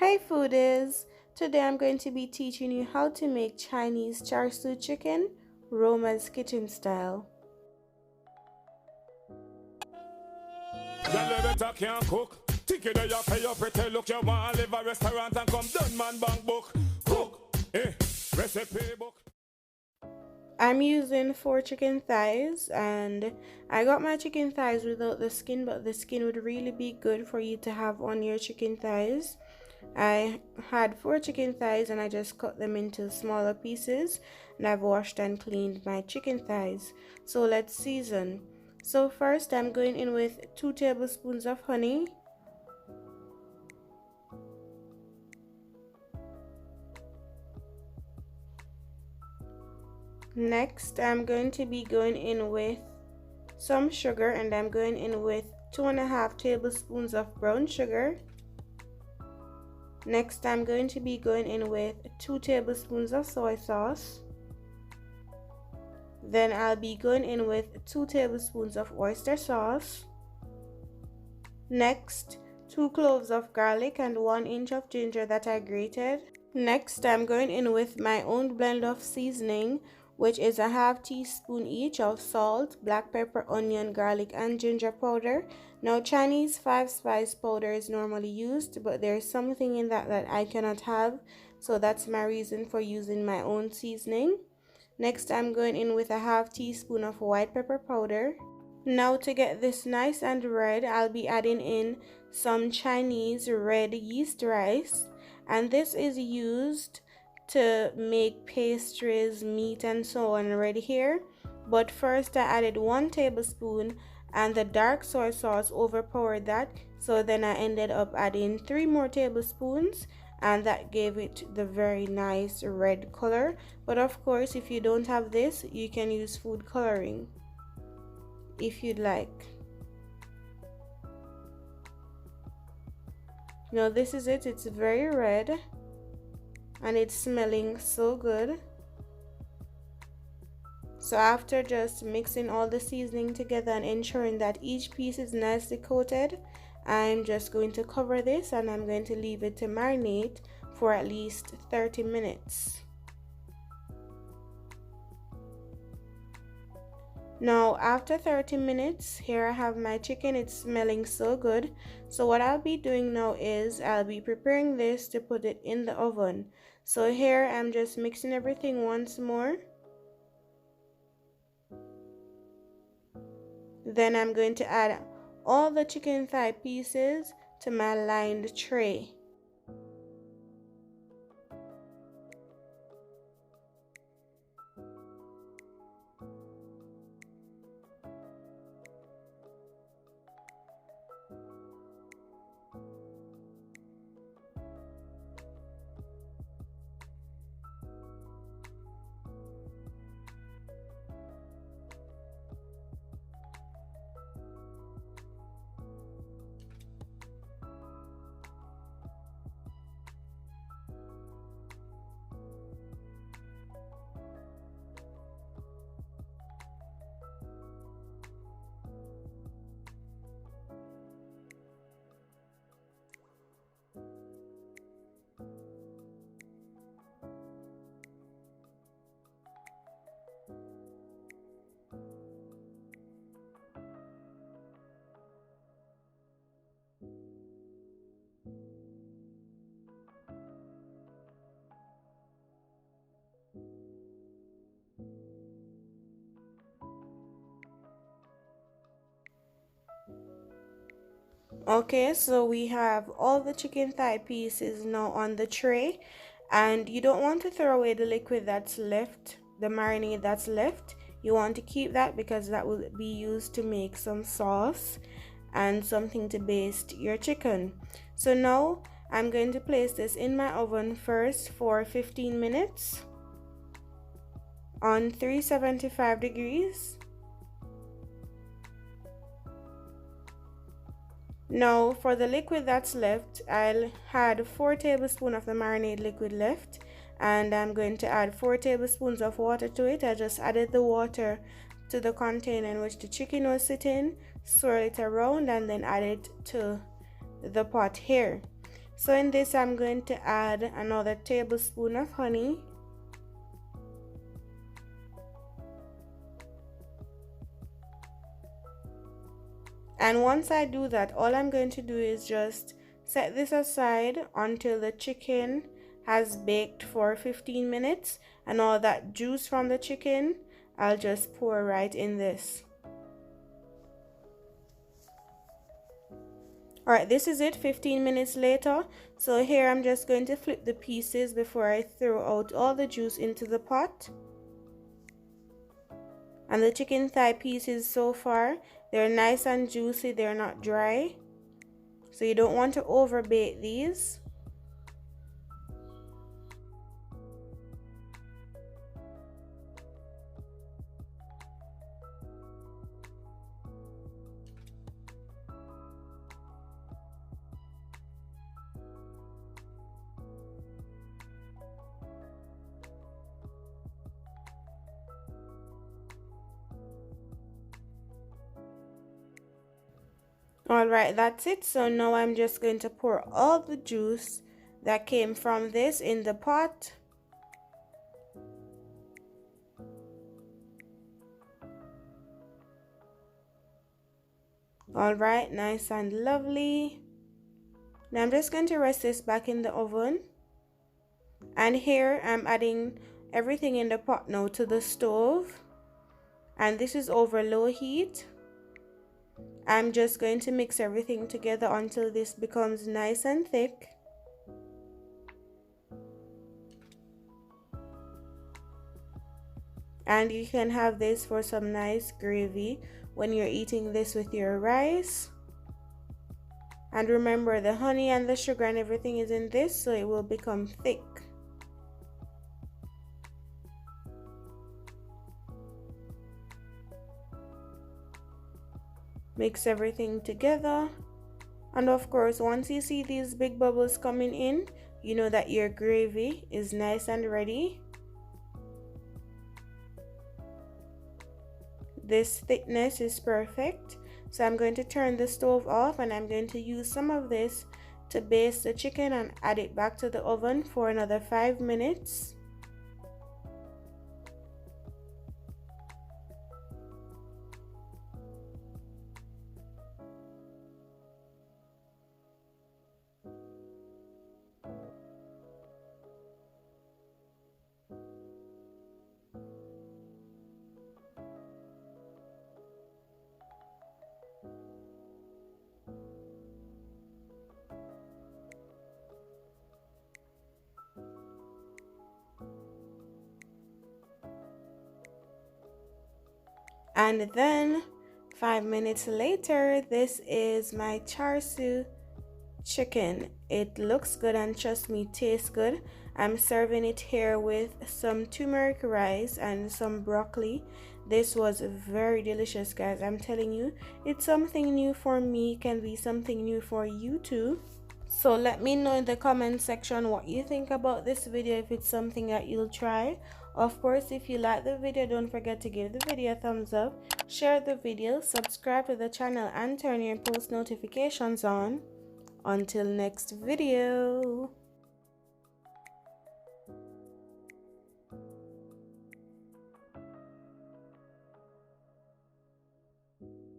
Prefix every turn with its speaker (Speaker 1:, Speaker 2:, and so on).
Speaker 1: Hey foodies! Today I'm going to be teaching you how to make Chinese Char Siu chicken, ROMA'S kitchen style.
Speaker 2: Girl, you better can't cook. Ticket that you pay your pretty look. You want to live a restaurant and come done man bank book. Cook, recipe book.
Speaker 1: I'm using 4 chicken thighs, and I got my chicken thighs without the skin, but the skin would really be good for you to have on your chicken thighs. I had 4 chicken thighs and I just cut them into smaller pieces, and I've washed and cleaned my chicken thighs. So let's season. So first I'm going in with 2 tablespoons of honey. Next I'm going to be going in with some sugar, and I'm going in with 2.5 tablespoons of brown sugar. Next I'm going to be going in with 2 tablespoons of soy sauce. Then I'll be going in with 2 tablespoons of oyster sauce. Next, 2 cloves of garlic and 1 inch of ginger that I grated. Next, I'm going in with my own blend of seasoning, which is a half teaspoon each of salt, black pepper, onion, garlic, and ginger powder. Now, Chinese 5-spice powder is normally used, but there's something in that I cannot have, so that's my reason for using my own seasoning. Next, I'm going in with a half teaspoon of white pepper powder. Now, to get this nice and red, I'll be adding in some Chinese red yeast rice, and this is used to make pastries, meat, and so on right here. But first I added 1 tablespoon and the dark soy sauce overpowered that, so then I ended up adding 3 more tablespoons, and that gave it the very nice red color. But of course, if you don't have this, you can use food coloring if you'd like. Now this is it. It's very red and it's smelling so good. So after just mixing all the seasoning together and ensuring that each piece is nicely coated, I'm just going to cover this and I'm going to leave it to marinate for at least 30 minutes. Now after 30 minutes, here I have my chicken. It's smelling so good. So what I'll be doing now is I'll be preparing this to put it in the oven. So here I'm just mixing everything once more. Then I'm going to add all the chicken thigh pieces to my lined tray. Okay, so we have all the chicken thigh pieces now on the tray, and you don't want to throw away the liquid that's left, the marinade that's left. You want to keep that because that will be used to make some sauce and something to baste your chicken. So now I'm going to place this in my oven first for 15 minutes on 375 degrees. Now for the liquid that's left, I'll add 4 tablespoons of the marinade liquid left, and I'm going to add 4 tablespoons of water to it. I just added the water to the container in which the chicken was sitting, swirl it around, and then add it to the pot here. So in this, I'm going to add another tablespoon of honey. And once I do that, all I'm going to do is just set this aside until the chicken has baked for 15 minutes, and all that juice from the chicken I'll just pour right in this. Alright, this is it 15 minutes later. So here I'm just going to flip the pieces before I throw out all the juice into the pot. And the chicken thigh pieces so far, they're nice and juicy, they're not dry. So you don't want to overbake these. Alright, that's it. So now I'm just going to pour all the juice that came from this in the pot. Alright, nice and lovely. Now I'm just going to rest this back in the oven. And here I'm adding everything in the pot now to the stove. And this is over low heat. I'm just going to mix everything together until this becomes nice and thick. And you can have this for some nice gravy when you're eating this with your rice. And remember, the honey and the sugar and everything is in this, so it will become thick. Mix everything together. And of course, once you see these big bubbles coming in, you know that your gravy is nice and ready. This thickness is perfect. So I'm going to turn the stove off, and I'm going to use some of this to baste the chicken and add it back to the oven for another 5 minutes. And then 5 minutes later, this is my Char Siu chicken. It looks good and trust me, tastes good. I'm serving it here with some turmeric rice and some broccoli. This was very delicious, guys. I'm telling you, it's something new for me, can be something new for you too. So let me know in the comment section what you think about this video, if it's something that you'll try. Of course, if you like the video, don't forget to give the video a thumbs up, share the video, subscribe to the channel, and turn your post notifications on. Until next video.